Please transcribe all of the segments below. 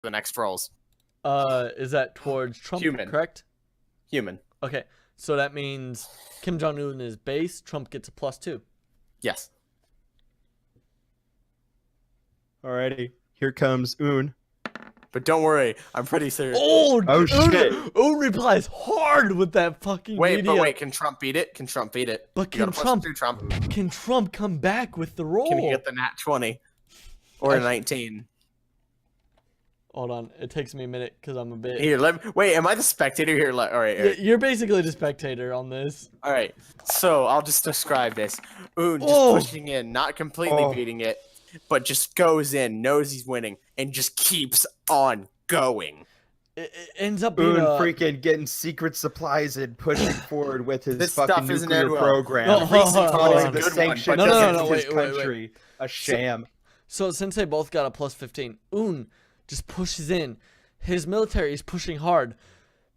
the next rolls. Is that towards Trump? Human. Correct. Human. Okay, so that means Kim Jong Un is base. Trump gets a +2. Yes. Alrighty, here comes Un. But don't worry, I'm pretty serious. Oh, shit. Un replies hard with that fucking media. But wait, can Trump beat it? Can Trump beat it? But You can got a +2, Trump? Trump? Can Trump come back with the roll? Can he get the nat 20 or a 19? Hold on, it takes me a minute because I'm a bit. Here, wait. Am I the spectator here? All right. You're basically the spectator on this. All right. So I'll just describe this. Un just pushing in, not completely beating it, but just goes in, knows he's winning, and just keeps on going. It ends up being Un freaking getting secret supplies and pushing forward with his This fucking stuff isn't nuclear ending well. program. No, Calling the good one, sanctions but against no, his wait. country a sham. So since they both got a +15, Un just pushes in. His military is pushing hard,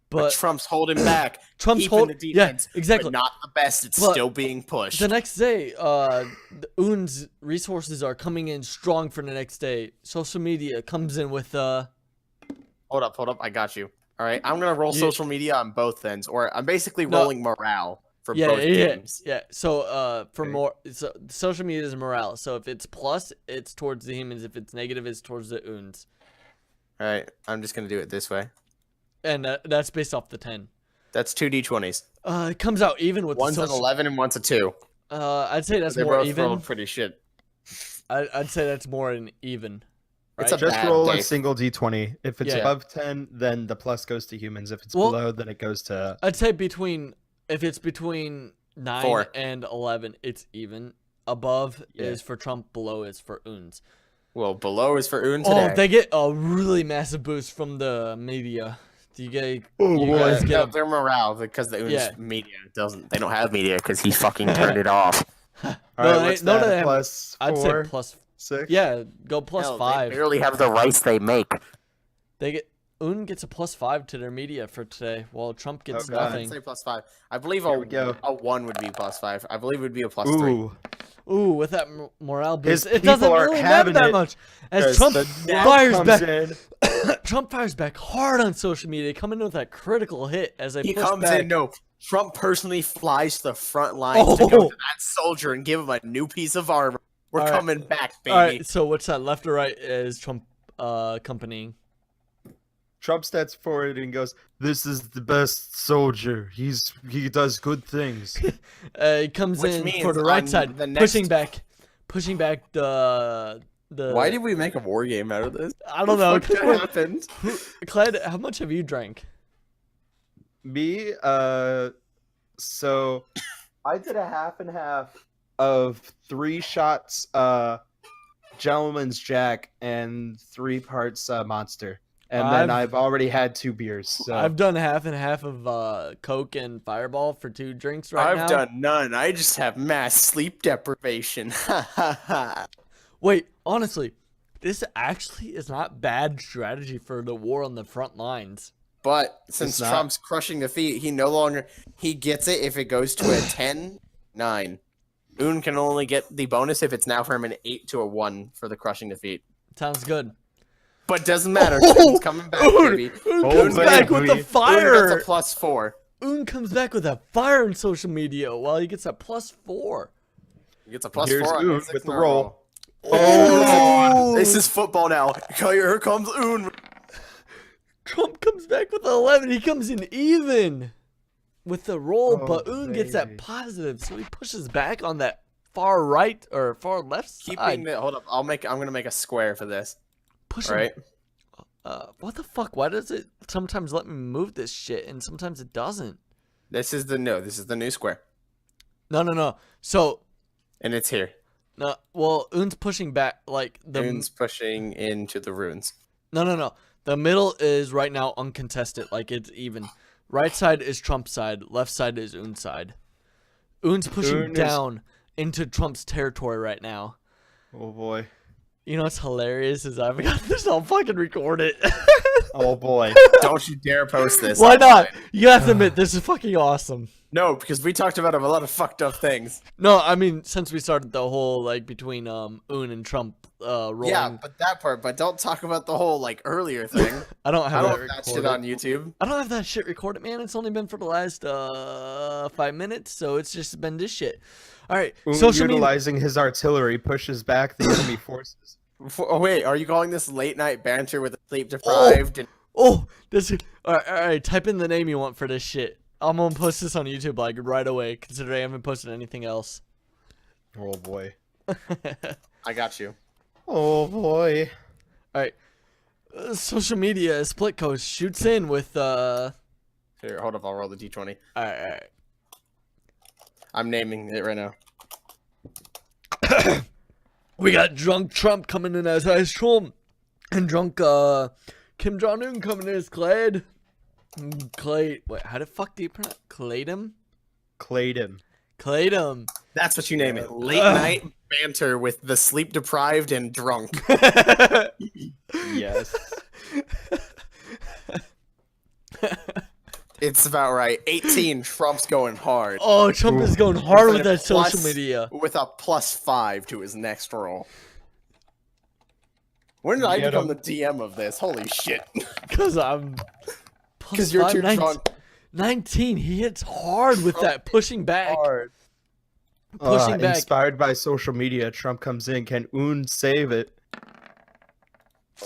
But but Trump's holding back. Trump's keeping the defense, exactly. But not the best. It's But still being pushed. The next day, the Un's resources are coming in strong for the next day. Social media comes in with Hold up. I got you. All right. I'm gonna roll social media on both ends, or I'm basically No. rolling morale for both teams. Yeah. So for more, so social media is morale. So if it's plus, it's towards the humans. If it's negative, it's towards the Uns. All right. I'm just gonna do it this way. And that's based off the 10. That's 2d20s. It comes out even with One's the an 11 and one's a 2. I'd say that's They more both even. rolled pretty shit. I'd say that's more an even. Right? It's a Just bad roll day. a single d20. If it's Yeah. above 10, then the plus goes to humans. If it's Well, below, then it goes to... I'd say if it's between 9 4. and 11, it's even. Above Yeah. is for Trump, below is for Uns. Well, below is for Un today. Oh, they get a really massive boost from the media. Do you guys, Oh, you boy. guys get No, a, their morale because the Un's Yeah. media doesn't. They don't have media because he fucking turned it off. All No, right, what's no, that? they have- Plus I'd say 4, plus, 6? yeah, go plus Hell, 5. They barely have the rice they make. Un gets a +5 to their media for today, while Trump gets Oh, God. I'd nothing. say +5. I believe Here we go. a 1 would be +5. I believe it would be a +3. Ooh. Ooh, with that morale boost, His it doesn't people aren't really matter having that it, much. As 'cause Trump the net fires comes back, in. Trump fires back hard on social media, coming in with that critical hit as they He push comes back. in. No, Trump personally flies to the front lines to go Oh. to that soldier and give him a new piece of armor. We're All right. coming back, baby. All right, so what's that? Left or right is Trump accompanying? Trump steps forward and goes, "This is the best soldier. He does good things." He comes Which in means for the right on side, the pushing next- back the. Why did we make a war game out of this? I don't know. What happened? Clyde, how much have you drank? Me, so I did a half and half of 3 shots, Gentleman's Jack, and 3 parts Monster, and then I've already had 2 beers. So I've done half and half of Coke and Fireball for 2 drinks right now. I've done none. I just have mass sleep deprivation. Ha ha ha. Wait, honestly, this actually is not bad strategy for the war on the front lines. But since It's not. Trump's crushing defeat, he gets it if it goes to a 10-9. Un can only get the bonus if it's now from an 8 to a 1 for the crushing defeat. Sounds good. But doesn't matter. Trump's coming back, baby. Un Oh, comes back baby. with the Un fire. gets a +4. Un comes back with a fire in social media while he gets a +4. He gets a Here's +4 on Un his with the 6 roll. Oh! This is football now. Here comes Un. Trump comes back with 11. He comes in even with the roll, Oh, but Un gets that baby. positive, so he pushes back on that far right or far left side. Keeping the hold up. I'm gonna make a square for this. Push All him. right. What the fuck? Why does it sometimes let me move this shit and sometimes it doesn't? This is the new square, No. So and it's here. no. Well, Un's pushing back like the Un's pushing into the ruins. no. The middle is right now uncontested, like it's even. Right side is Trump's side. Left side is Un's side. Un's pushing Un is- down into Trump's territory right now. Oh boy. You know what's hilarious is I've got this. I'll fucking record it. Oh boy. Don't you dare post this. Why not? You have to admit this is fucking awesome. No, because we talked about a lot of fucked up things. No, I mean since we started the whole like between Un and Trump rolling. Yeah, but that part. But don't talk about the whole like earlier thing. I don't I have don't that have that shit recorded. on YouTube. I don't have that shit recorded, man. It's only been for the last 5 minutes, so it's just been this shit. All right, social media. Utilizing his artillery pushes back the enemy forces. Oh wait, are you calling this late night banter with the sleep deprived? And Oh, this. All right. Type in the name you want for this shit. I'm gonna post this on YouTube like right away, considering I haven't posted anything else. Oh boy. I got you. Oh boy. All right. Social media. Split Coast shoots in with. Here, hold up. I'll roll the d20. All right. I'm naming it right now. We got drunk Trump coming in as Ice Trump, and drunk Kim Jong Un coming in as Clade. Wait, how the fuck do you pronounce Claydom? Claydom. That's what you name it. Late night banter with the sleep deprived and drunk. Yes. It's about right. 18. Trump's going hard. Oh, Trump is going hard with a that social plus- media. With a +5 to his next roll. When did I Get become him. the DM of this? Holy shit. Because I'm. Because you're too 19, drunk. 19. He hits hard with that pushing back. Hard. Pushing back. Inspired by social media, Trump comes in. Can Un save it?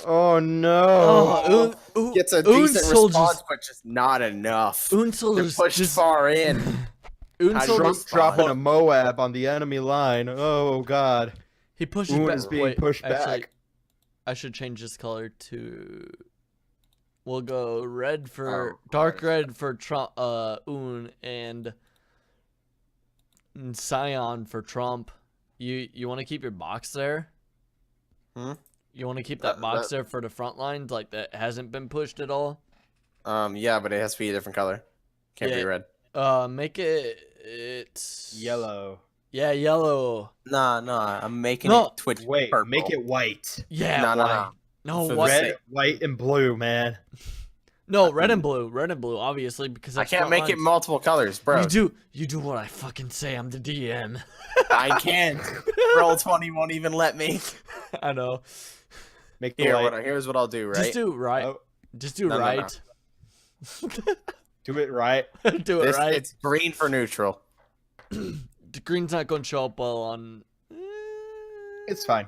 Oh no. Oh, Un Gets a Un decent soldiers. response, but just not enough. Un They're soldiers pushed just. far in. Un How'd soldiers. Trump Trump dropping a Moab on the enemy line. Oh god. He pushes Un back. is being Wait, pushed actually, back. I should change this color to. We'll go red for Oh, dark ours. red for Trump, Un, and cyan for Trump. You want to keep your box there? Hmm? You want to keep that box there for the front lines, like that hasn't been pushed at all? Yeah, but it has to be a different color. Can't be Yeah. red. Make it's Yellow. Yeah, yellow. Nah. I'm making No. it Twitch Wait, purple. make it white. Yeah, No, white. No, For the what? sake- Red, white, and blue, man. No, red and blue, obviously, because I that's can't front make it lines. multiple colors, bro. You do what I fucking say. I'm the DM. I can't. Roll 20 won't even let me. I know. Make the Here, light. here's what I'll do, right? Just do right. Oh, Just do No, no, right. do it right. Do it This, right. It's green for neutral. The green's not going to show up well on. It's fine.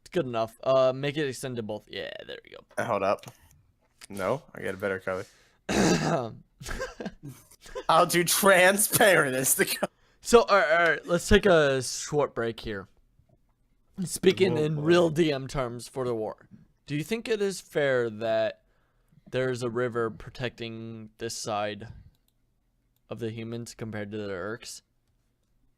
It's good enough. Make it extend to both. Yeah, there we Hold up. No, I get a better color. go. I'll do transparent as the color. So, all right, let's take a short break here. Speaking Oh, in boy. real DM terms for the war, do you think it is fair that there's a river protecting this side of the humans compared to the Urks?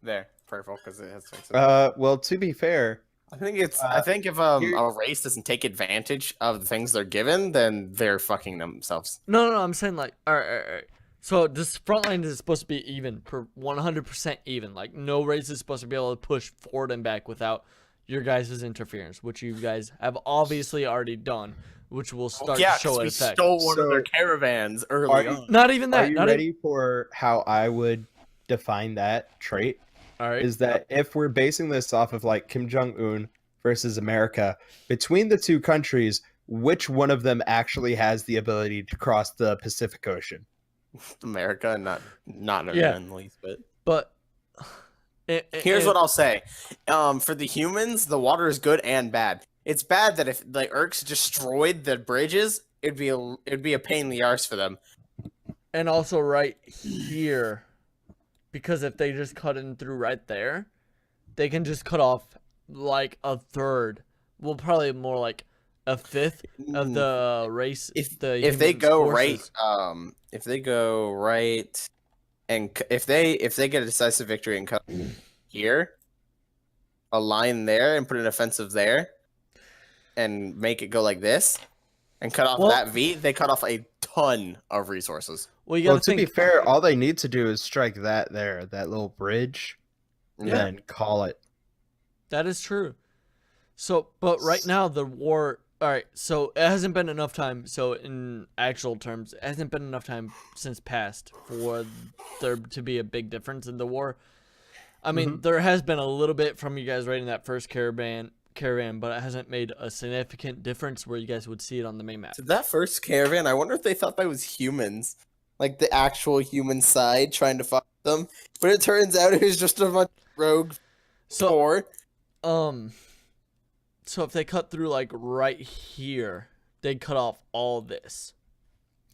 There, purple, because it has to make sense. Well, to be fair, I think it's. I think if a here- race doesn't take advantage of the things they're given, then they're fucking themselves. No, I'm saying like, all right. So this front line is supposed to be even, 100% even. Like no race is supposed to be able to push forward and back without your guys' interference, which you guys have obviously already done, which will start Yeah, to show 'cause an we effect. stole one of So- their caravans Are early you- on. Not even are that. you Not ready for how I would define that trait? All right. Is that if we're basing this off of like Kim Jong Un versus America, between the two countries, which one of them actually has the ability to cross the Pacific Ocean? America, not Yeah. in the least bit. But Here's what I'll say. For the humans, the water is good and bad. It's bad that if the Urks destroyed the bridges, it'd be a pain in the arse for them. and also right here, because if they just cut in through right there, they can just cut off like a third. Well, probably more like a fifth of the race. If the if they humans' go forces. right, if they go right, and if they get a decisive victory and cut here, a line there, and put an offensive there, and make it go like this, and cut off Well- that V, they cut off a ton of resources. Well, you Well, gotta to be think. fair, all they need to do is strike that little bridge, Yeah. and call it. That is true. So, but right now the war. All right, so it hasn't been enough time. So in actual terms, it hasn't been enough time since past for there to be a big difference in the war. I mean, there has been a little bit from you guys raiding that first caravan, but it hasn't made a significant difference where you guys would see it on the main map. So that first caravan, I wonder if they thought that was humans, like the actual human side trying to fight them. But it turns out it was just a bunch of rogue So, so if they cut through like right here, they'd cut off all this.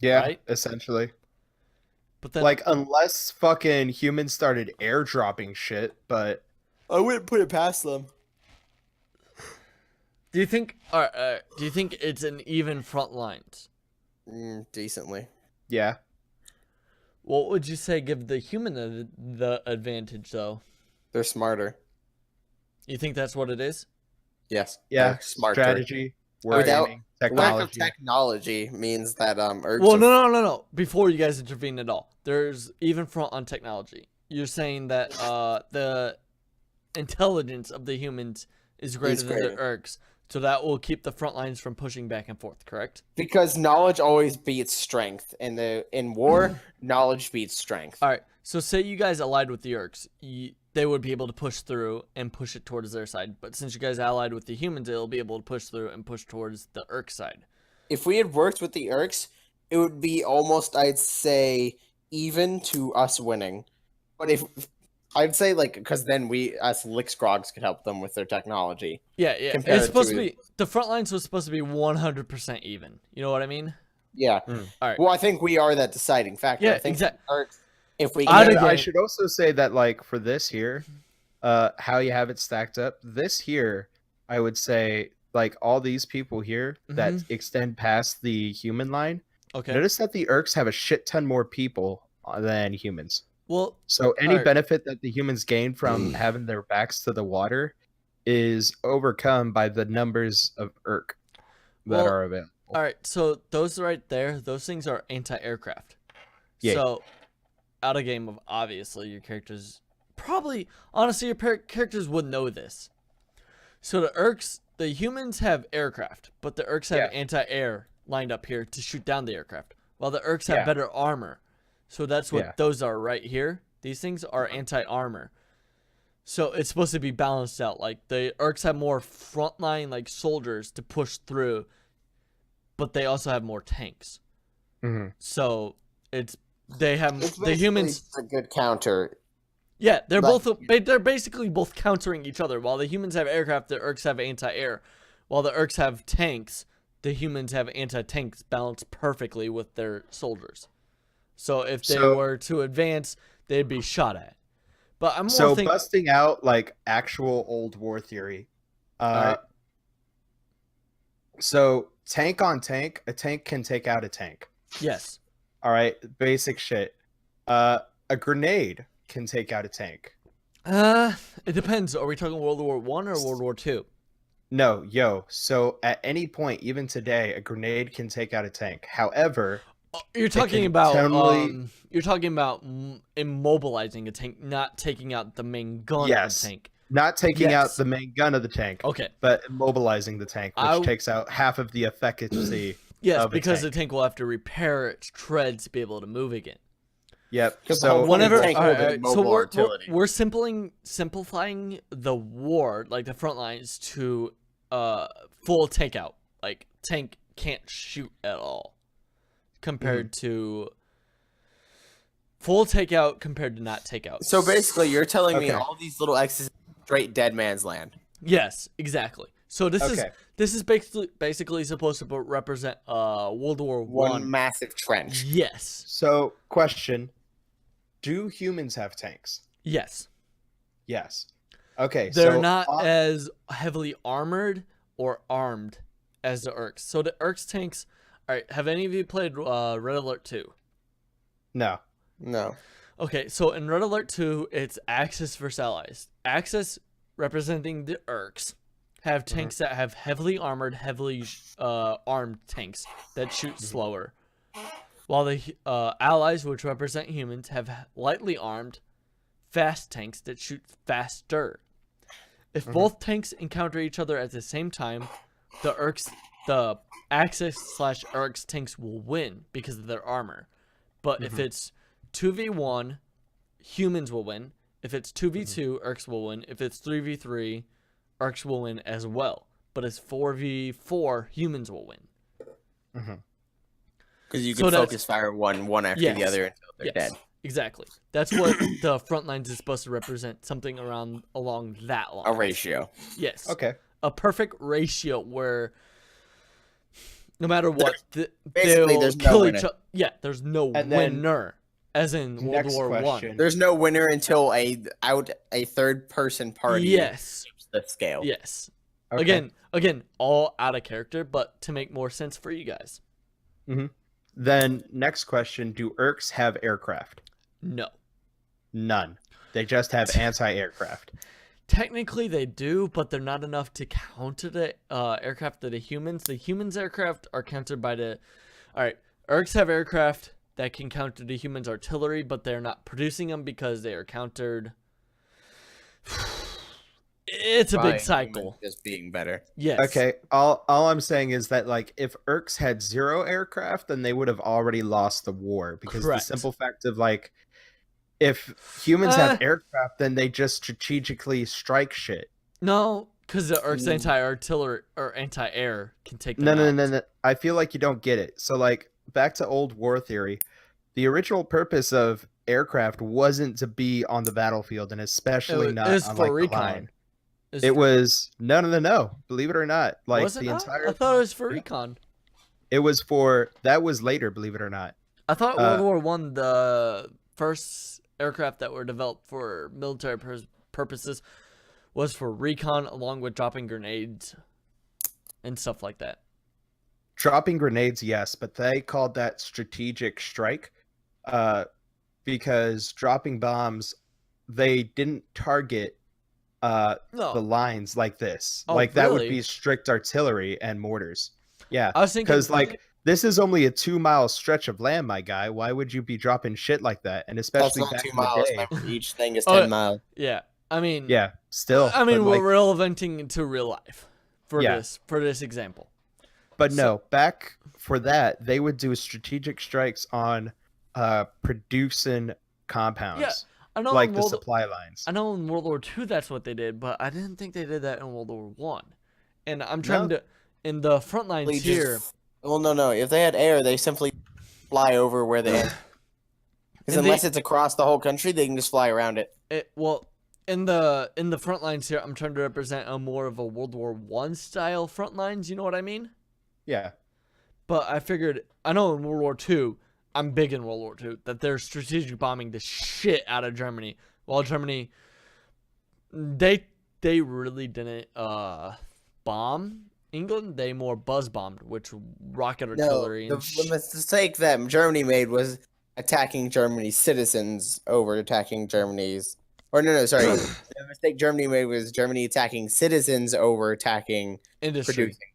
Yeah, Right? essentially. But then, Like, unless fucking humans started airdropping shit, but I wouldn't put it past them. do you think? Do you think it's an even front lines? Decently. yeah. What would you say give the human the advantage though? They're smarter. You think that's what it is? Yes. Yeah, they're smarter. strategy, Without wargaming, Lack of technology. technology means that Urgs Well, are- no. Before you guys intervene at all, there's even front on technology. You're saying that the intelligence of the humans is greater than the greater. Urks, so that will keep the front lines from pushing back and forth. Correct? because knowledge always beats strength. In war, knowledge beats strength. All right. So say you guys allied with the Urks, they would be able to push through and push it towards their side. But since you guys allied with the humans, they'll be able to push through and push towards the Urk side. If we had worked with the Urks, it would be almost, I'd say, even to us winning. But if I'd say, like, because then us Lixgrogs could help them with their technology. Yeah. Compared It's supposed to to- be the front lines was supposed to be 100% even. You know what I mean? Yeah. All right. Well, I think we are that deciding factor. Yeah, I think exact- Urks, if we I'd can, agree. I should also say that, like, for this here, how you have it stacked up, this here, I would say, like, all these people here that extend past the human line, Okay. notice that the Urks have a shit ton more people than humans. Well, So any Alright. benefit that the humans gain from having their backs to the water is overcome by the numbers of Urk that Well, are available. all right. So those right there, those things are anti-aircraft. Yeah. So out of game of obviously your characters probably honestly your characters would know this. So the Urks, the humans have aircraft, but the Urks have Yeah. anti-air lined up here to shoot down the aircraft, while the Urks have Yeah. better armor. So that's what Yeah. those are right here. These things are anti-armor. So it's supposed to be balanced out. Like the Urks have more frontline like soldiers to push through, but they also have more tanks. Mhm. So they have it's the humans. basically a good counter. Yeah, they're Like- both they're basically both countering each other. While the humans have aircraft, the Urks have anti-air. While the Urks have tanks, the humans have anti-tanks balanced perfectly with their soldiers. So if they So- were to advance, they'd be shot at. But I'm more So thinking. busting out like actual old war theory. Alright. So tank on tank, a tank can take out a tank. Yes. All right, basic shit. A grenade can take out a tank. It depends. Are we talking World War One or World War Two? No, yo. So at any point, even today, a grenade can take out a tank. However, You're talking can about totally- immobilizing a tank, not taking out the main gun Yes. of the tank. not taking out Yes. the main gun of the tank, Okay. but immobilizing the tank, which I- takes out half of the efficacy. Yes, of a because tank. the tank will have to repair its treads to be able to move again. Yep. Because So the Whenever, tank all will right, be all right, so mobile we're artillery. simplifying the war, like the front lines, to full takeout. Like tank can't shoot at all, compared to full takeout compared to not takeout. So basically, you're telling me Okay. all these little X's straight dead man's land. Yes, exactly. So this Okay. is basically supposed to represent World War One One. massive trench. Yes, So, question: do humans have tanks? yes. Yes. Okay. They're so not on- as heavily armored or armed as the Urks. So the Urks tanks. All right. Have any of you played Red Alert 2? No. No. Okay, so in Red Alert 2, it's Axis versus Allies. Axis, representing the Urks, have tanks that have heavily armored, heavily armed tanks that shoot slower. While the Allies, which represent humans, have lightly armed, fast tanks that shoot faster. If both tanks encounter each other at the same time, the Axis/Eric's tanks will win because of their armor. But if it's 2v1, humans will win. If it's 2v2, Eric's will win. If it's 3v3, Eric's will win as well. But it's 4v4, humans will win. Because you can focus fire one after the other until they're dead. Exactly. That's what the front lines is supposed to represent. Something along that line. A ratio. Yes. Okay. A perfect ratio where no matter what, basically they'll there's no kill winner. each other. Yeah, there's no winner. As in World Next War question. One. There's no winner until a third person party Yes. tips the scale. Yes. Okay. Again, all out of character, but to make more sense for you guys. Then next question: do Erks have aircraft? No. None. They just have anti-aircraft. Technically, they do, but they're not enough to counter the aircraft of the humans. The humans' aircraft are countered by the. All right, Erks have aircraft that can counter the humans' artillery, but they're not producing them because they are countered. It's a big cycle. Just being better. Yes. Okay. All I'm saying is that like if Erks had 0 aircraft, then they would have already lost the war because Correct. the simple fact of like if humans have aircraft, then they just strategically strike shit. No, because the Erks anti-artillery or anti-air can take them out. No. I feel like you don't get it. So like back to old war theory, the original purpose of aircraft wasn't to be on the battlefield, and especially not It's on for like, the recon. line. It was no. Believe it or not, like Was it the not? entire. I thought it was for recon. It was for that was later. Believe it or not. I thought World War One, the first aircraft that were developed for military purposes, was for recon, along with dropping grenades and stuff like that. Dropping grenades, yes, but they called that strategic strike, because dropping bombs, they didn't target the lines like this. Oh, like that would really? be strict artillery and mortars. Yeah, I was thinking because like this is only a 2-mile stretch of land, my guy. Why would you be dropping shit like that? And That's especially not back 2 in the miles. day. Remember, each thing is 10 miles. yeah. I mean, Yeah, still. I mean, but, we're like, relevanting into real life for Yeah. this example. But no, back for that, they would do strategic strikes on producing compounds. Yeah, I know like in the World, supply lines. I know in World War II that's what they did, but I didn't think they did that in World War One. And I'm trying to in the front lines They here. Well, no. If they had air, they simply fly over where they. Because unless it's across the whole country, they can just fly around it. Well, in the front lines here, I'm trying to represent a more of a World War One style front lines. You know what I mean? Yeah. But I figured I know in World War II, I'm big in World War II, that they're strategic bombing the shit out of Germany. While Germany, they really didn't bomb England. They more buzz bombed, which rocket artillery and the mistake that Germany made was attacking Germany's citizens over attacking Germany's. Or no, sorry. The mistake Germany made was Germany attacking citizens over attacking industry. producing.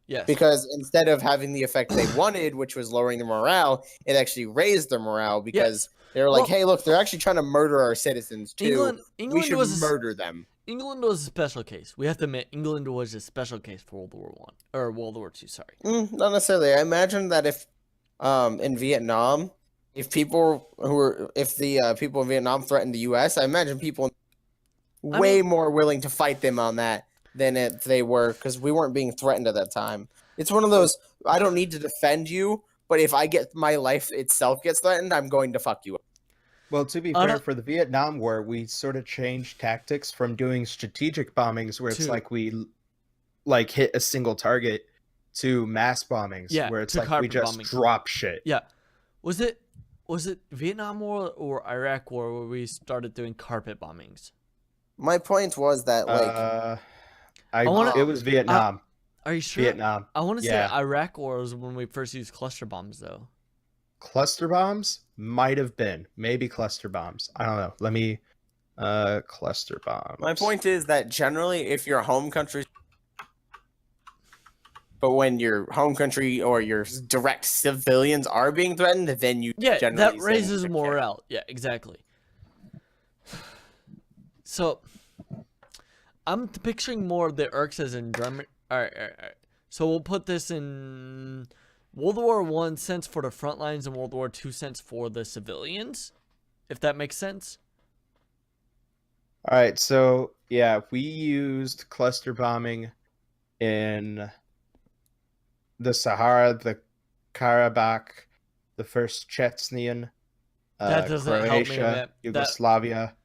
Yes. Because instead of having the effect they wanted, which was lowering their morale, it actually raised their morale because they were like, hey, look, they're actually trying to murder our citizens too. England we should was murder them. England was a special case. We have to admit, England was a special case for World War One or World War II. Sorry. Not necessarily. I imagine that if, in Vietnam, if the people in Vietnam threatened the U.S., I imagine people way more willing to fight them on that than if they were, because we weren't being threatened at that time. It's one of those, I don't need to defend you, but if I get my life itself gets threatened, I'm going to fuck you up. Well, to be fair, for the Vietnam War, we sort of changed tactics from doing strategic bombings, where it's like we like hit a single target, to mass bombings, where it's like we just drop shit. Yeah, was it Vietnam War or Iraq War where we started doing carpet bombings? My point was that it was Vietnam. Are you sure? Vietnam. I want to say Iraq War was when we first used cluster bombs, though. Cluster bombs might have been, maybe cluster bombs. I don't know. Let me cluster bombs. My point is that generally, if your home country, but when your home country or your direct civilians are being threatened, then you generally that raises morale. Yeah, exactly. So, I'm picturing more the Urks as in German. All right, all right, all right. So we'll put this in World War One sense for the front lines and World War Two sense for the civilians, if that makes sense. All right, so yeah, we used cluster bombing in the Sahara, the Karabakh, the first Chechnya, That doesn't help me, Croatia, man. That- Yugoslavia,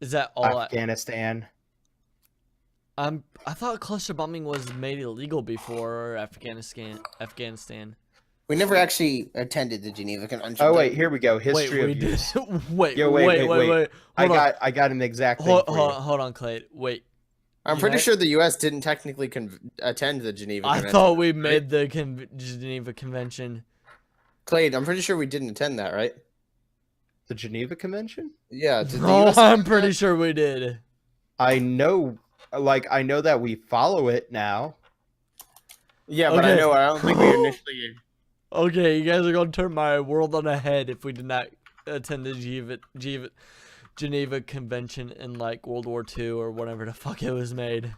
Is that all? Afghanistan. I thought cluster bombing was made illegal before Afghanistan. We never actually attended the Geneva Convention. Oh did wait, we? here we go. Wait, History we of did. use. wait, Yo, wait. I Hold on. I got an exact thing Hold, for hold, you. hold on, Clay. Wait. I'm pretty United- sure the U.S. didn't technically attend the Geneva I Convention. thought we made the Geneva Convention. Clay, I'm pretty sure we didn't attend that, right? The Geneva Convention? Yeah. Did the Oh, US I'm attend pretty that? sure we did. I know that we follow it now. Yeah, but I Okay. know. I don't think we initially. Okay, you guys are gonna turn my world on a head if we did not attend the Geneva Convention in like World War II or whatever the fuck it was made.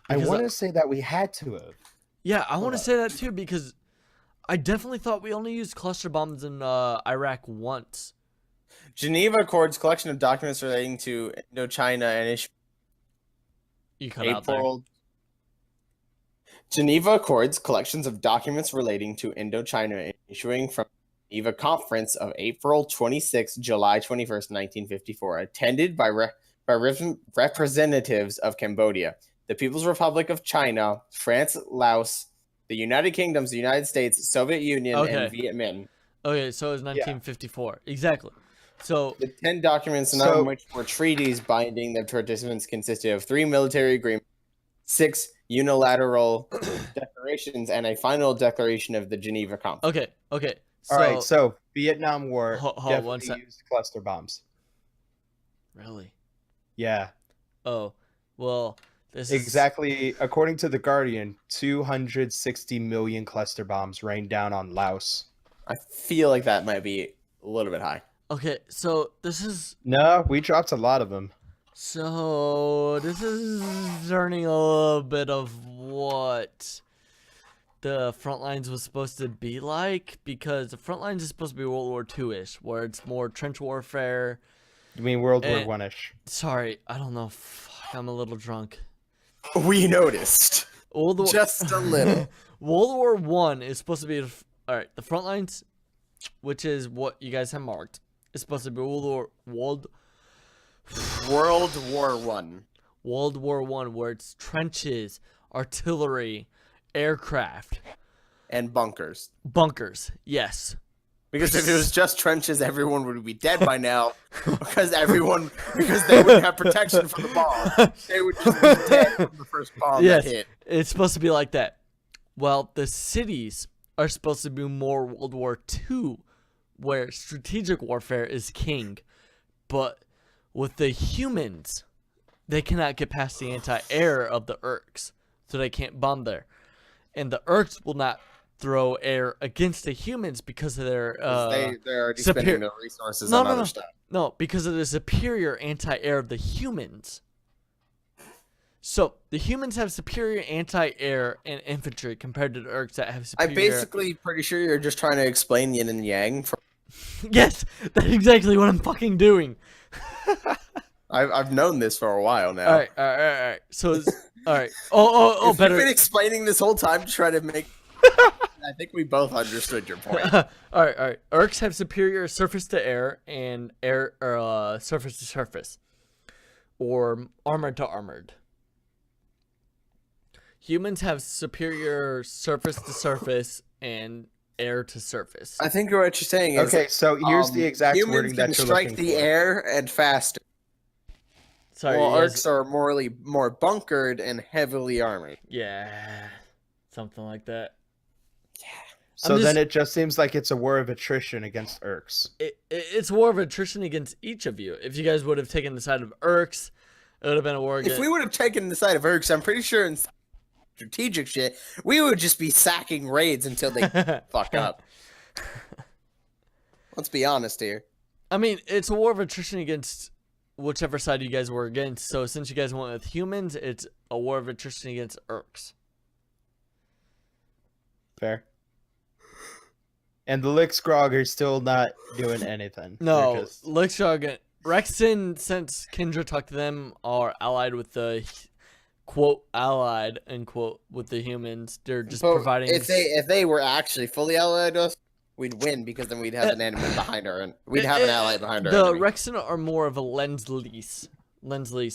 I Because want to say that we had to have. Yeah, I want to Hold say that too because I definitely thought we only used cluster bombs in Iraq once. Geneva Accords collection of documents relating to Indochina and issue You cut out there. April. Geneva Accords collections of documents relating to Indochina issuing from Geneva Conference of April 26, July 21st, 1954, attended by representatives of Cambodia, the People's Republic of China, France, Laos, the United Kingdoms, the United States, Soviet Union, Okay. and Viet Minh. Okay, so it was 1954. Exactly. So The 10 documents, none So- of which were treaties binding the participants, consisted of 3 military agreements, 6 unilateral declarations, and a final declaration of the Geneva Conference. okay. So All right, so Vietnam War Hold on one definitely sec. used cluster bombs. really? Yeah, Oh, well, this is exactly. According to the Guardian, 260 million cluster bombs rained down on Laos. I feel like that might be a little bit high. Okay, so this is No, we dropped a lot of them. turning a little bit of what the front lines was supposed to be like because the front lines is supposed to be World War II-ish, where it's more trench warfare. You mean World War Eh. One-ish? Sorry, I don't know. Fuck, I'm a little drunk. We noticed. World War Just a little. World War One is supposed to be all right. The front lines, which is what you guys have marked, is supposed to be World World War One. War One, where it's trenches, artillery, aircraft, And bunkers. bunkers. Yes. Because if it was just trenches, everyone would be dead by now. Because they wouldn't have protection from the bomb. They would just be dead from the first bomb Yes. that hit. It's supposed to be like that. Well, the cities are supposed to be more World War II, where strategic warfare is king. But with the humans, they cannot get past the anti-air of the Urks, so they can't bomb there. And the Urks will not throw air against the humans because of their They're already superior- spending their resources No, on no, other no. stuff. No, because of the superior anti-air of the humans. So the humans have superior anti-air and infantry compared to the Urks that have I'm superior. basically pretty sure you're just trying to explain yin and yang. Yes, that's exactly what I'm fucking doing. I've known this for a while now. All right. So, all right. Oh, If better. You've been explaining this whole time to try to make. I think we both understood your point. all right. Urks have superior surface to air and air or surface to surface, or armored to armored. Humans have superior surface to surface and air to surface. I think what you're saying is Okay, so here's the exact humans wording can that you're strike looking the for. air and faster. Sorry, While you guys- Urks are more bunkered and heavily armored. yeah, something like that. So I'm then just- it just seems like it's a war of attrition against Urks. It's war of attrition against each of you. If you guys would have taken the side of Urks, it would have been a war If against. we would have taken the side of Urks, I'm pretty sure in strategic shit, we would just be sacking raids until they fuck up. Let's be honest here. I mean, it's a war of attrition against whichever side you guys were against. So since you guys went with humans, it's a war of attrition against Urks. Fair. And the Licksgrog are still not doing anything. No, They're just- Lickshaw, Rexton, since Kendra Tuck them are allied with the quote allied end quote with the humans. They're just But providing. if they were actually fully allied to us, we'd win because then we'd have an enemy behind her, and we'd have an ally behind her. The enemy. Rexton are more of a lends lease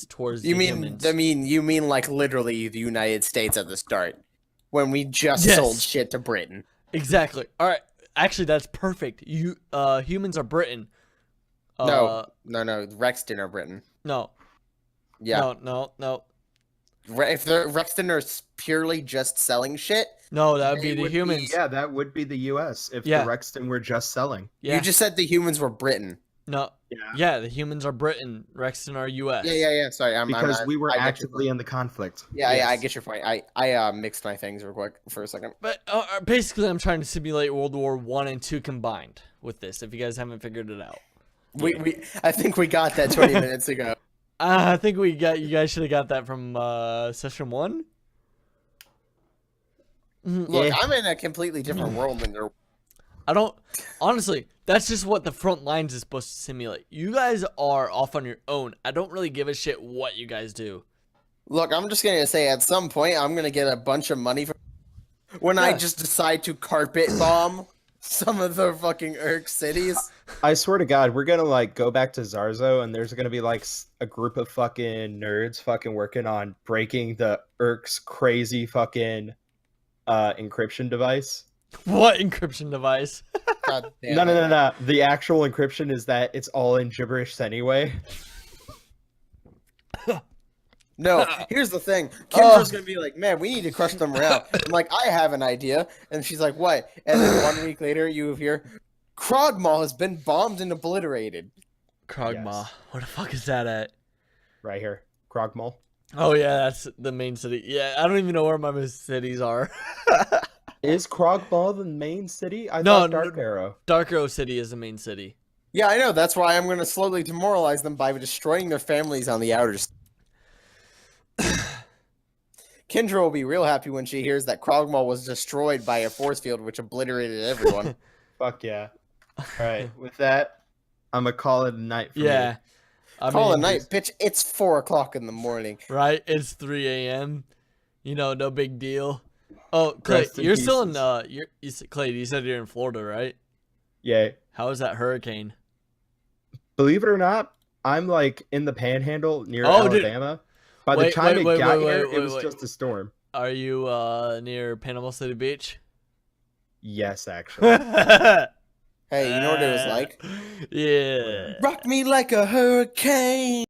towards You the mean? humans. You mean like literally the United States at the start, when we just Yes. sold shit to Britain. Exactly. All right. Actually, that's perfect. You humans are Britain. No. Rexton or Britain. No. Yeah. No. If the Rexton are purely just selling shit, No, that would They be the would humans. yeah, that would be the U.S. if Yeah. the Rexton were just selling. Yeah. you just said the humans were Britain. No. Yeah. Yeah, the humans are Britain. Rexton are U.S. Yeah. Sorry, Because we were I get your actively point. in the conflict. Yeah, I Yes. get your point. I mixed my things real quick for a second. But basically, I'm trying to simulate World War One and Two combined with this. If you guys haven't figured it out, I think we got that 20 minutes ago. I think you guys should have got that from session 1. Look, Yeah. I'm in a completely different world than you're. I don't honestly. That's just what the front lines is supposed to simulate. You guys are off on your own. I don't really give a shit what you guys do. Look, I'm just gonna say at some point I'm gonna get a bunch of money for when I Yeah. just decide to carpet bomb some of the fucking Urk cities. I swear to God, we're gonna like go back to Zarzo, and there's gonna be like a group of fucking nerds fucking working on breaking the Urk's crazy fucking encryption device. What encryption device? God damn No, it. no, no, no. The actual encryption is that it's all in gibberish anyway. No, here's the thing. Oh. Kendra's gonna be like, "Man, we need to crush them around." I'm like, "I have an idea," and she's like, "What?" And then 1 week later, you hear, "Krogmaw has been bombed and obliterated." Krogmaw. Yes. Where the fuck is that at? Right here, Krogmol. Oh yeah, that's the main city. Yeah, I don't even know where my cities are. Is Krogmol the main city? I No, thought Dark no. Arrow. Dark Arrow City is the main city. Yeah, I know. That's why I'm gonna slowly demoralize them by destroying their families on the outers. Kendra will be real happy when she hears that Krogmaw was destroyed by a force field which obliterated everyone. Fuck yeah. All right, with that, I'm gonna call it a night. For Yeah. me. I Call it a mean, night, bitch. It's 4 o'clock in the morning. right? It's 3 a.m. You know, no big deal. Oh, Clay, Rest in you're still in pieces. Clay, you said you're in Florida, right? Yeah. How is that hurricane? Believe it or not, I'm like in the Panhandle near Oh, dude. Alabama. By the Wait, time wait, it wait, got wait, here, wait, it was wait. just a storm. Are you near Panama City Beach? Yes, actually. Hey, you know what it was like? Yeah. Rock me like a hurricane.